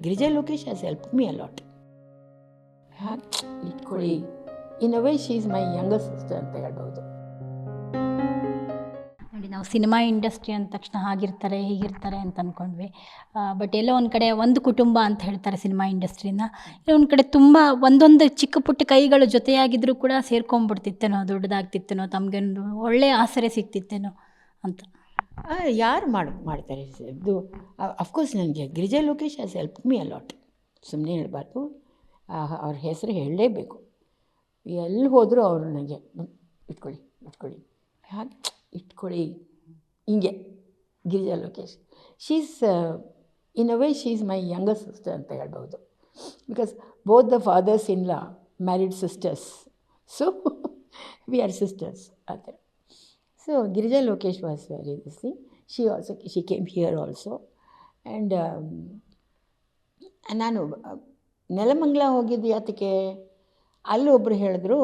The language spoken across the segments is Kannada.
Girija Lokesh has helped me a lot. ಇಟ್ಕೊಳ್ಳಿ, in a way she is my younger sister ಅಂತ ಹೇಳ್ಬೋದು. ನೋಡಿ, ನಾವು ಸಿನಿಮಾ ಇಂಡಸ್ಟ್ರಿ ಅಂದ ತಕ್ಷಣ ಹಾಗಿರ್ತಾರೆ ಹೀಗಿರ್ತಾರೆ ಅಂತ ಅಂದ್ಕೊಂಡ್ವಿ. ಬಟ್ ಎಲ್ಲೋ ಒಂದು ಕಡೆ ಒಂದು ಕುಟುಂಬ ಅಂತ ಹೇಳ್ತಾರೆ ಸಿನಿಮಾ ಇಂಡಸ್ಟ್ರಿನ. ಒಂದು ಕಡೆ ತುಂಬ ಒಂದೊಂದು ಚಿಕ್ಕ ಪುಟ್ಟ ಕೈಗಳು ಜೊತೆಯಾಗಿದ್ದರೂ ಕೂಡ ಸೇರ್ಕೊಂಡ್ಬಿಡ್ತಿತ್ತೇನೋ, ದೊಡ್ಡದಾಗ್ತಿತ್ತೇನೋ, ತಮಗೊಂದು ಒಳ್ಳೆಯ ಆಸರೆ ಸಿಗ್ತಿತ್ತೇನೋ ಅಂತ. ಯಾರು ಮಾಡ್ತಾರೆ ಇದು. ಅಫ್ಕೋರ್ಸ್ ನನಗೆ Girija Lokesh has help me a lot. ಸುಮ್ಮನೆ ಹೇಳಬಾರ್ದು, ಅವ್ರ ಹೆಸರು ಹೇಳಲೇಬೇಕು. ಎಲ್ಲಿ ಹೋದರೂ ಅವರು ನನಗೆ ಇಟ್ಕೊಳ್ಳಿ ಇಟ್ಕೊಳ್ಳಿ ಹಾಗೆ ಇಟ್ಕೊಳ್ಳಿ, ಹಿಂಗೆ Girija Lokesh. She's in a way she is my younger sister ಅಂತ ಹೇಳ್ಬೋದು. Because both the fathers in law married sisters, so we are sisters ಆ ಥರ. So Girija Lokesh was very this thing. She came here also, and ನಾನು ನೆಲಮಂಗಲ ಹೋಗಿದ್ದು ಯಾತಕ್ಕೆ, ಅಲ್ಲಿ ಒಬ್ಬರು ಹೇಳಿದ್ರು,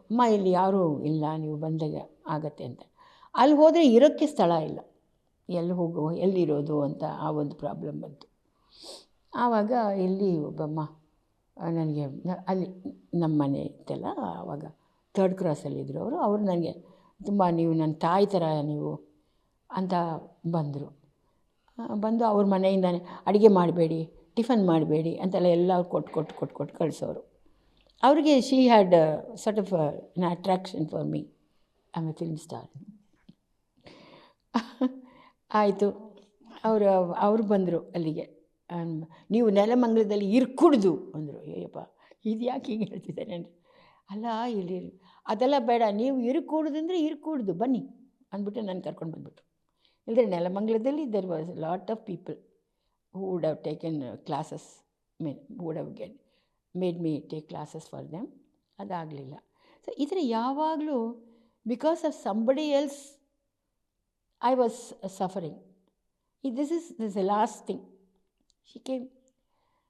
ಅಮ್ಮ ಇಲ್ಲಿ ಯಾರೂ ಇಲ್ಲ, ನೀವು ಬಂದಾಗ ಆಗತ್ತೆ ಅಂತ. ಅಲ್ಲಿ ಹೋದರೆ ಇರೋಕ್ಕೆ ಸ್ಥಳ ಇಲ್ಲ, ಎಲ್ಲಿರೋದು ಅಂತ ಆ ಒಂದು ಪ್ರಾಬ್ಲಮ್ ಬಂತು. ಆವಾಗ ಇಲ್ಲಿ ಒಬ್ಬಮ್ಮ ನನಗೆ ಅಲ್ಲಿ ನಮ್ಮ ಮನೆ ಇತ್ತಲ್ಲ, ಆವಾಗ 3rd ಕ್ರಾಸಲ್ಲಿದ್ದರು ಅವರು ನನಗೆ ತುಂಬ, ನೀವು ನನ್ನ ತಾಯಿ ಥರ ನೀವು ಅಂತ ಬಂದು ಅವ್ರ ಮನೆಯಿಂದಾನೆ ಅಡುಗೆ ಮಾಡಬೇಡಿ, ಟಿಫನ್ ಮಾಡಬೇಡಿ ಅಂತೆಲ್ಲ ಎಲ್ಲ ಕೊಟ್ಟು ಕಳಿಸೋರು. ಅವ್ರಿಗೆ she had sort of N attraction for me. I am A film star. ಆಯಿತು, ಅವರು ಬಂದರು ಅಲ್ಲಿಗೆ. ನೀವು ನೆಲಮಂಗಲದಲ್ಲಿ ಇರ್ಕೂಡ್ದು ಅಂದರು. ಅಯ್ಯಪ್ಪ, ಇದು ಯಾಕೆ ಹೀಗೆ ಹೇಳ್ತಿದ್ದಾರೆ ಅಂದರೆ, ಅಲ್ಲ ಇಲ್ಲಿ ಅದೆಲ್ಲ ಬೇಡ, ನೀವು ಇರ್ಕೂಡ್ದಂದರೆ ಇರ್ಕೂಡ್ದು ಬನ್ನಿ ಅಂದ್ಬಿಟ್ಟು ನಾನು ಕರ್ಕೊಂಡು ಬಂದ್ಬಿಟ್ರು. ಇಲ್ಲದ್ರೆ ನೆಲಮಂಗಲದಲ್ಲಿ there was lot of people who would have taken classes, would have made me take classes for them. ಅದಾಗಲಿಲ್ಲ. ಸೊ ಈ ಥರ ಯಾವಾಗಲೂ because of somebody else I was suffering. This is the last thing. She came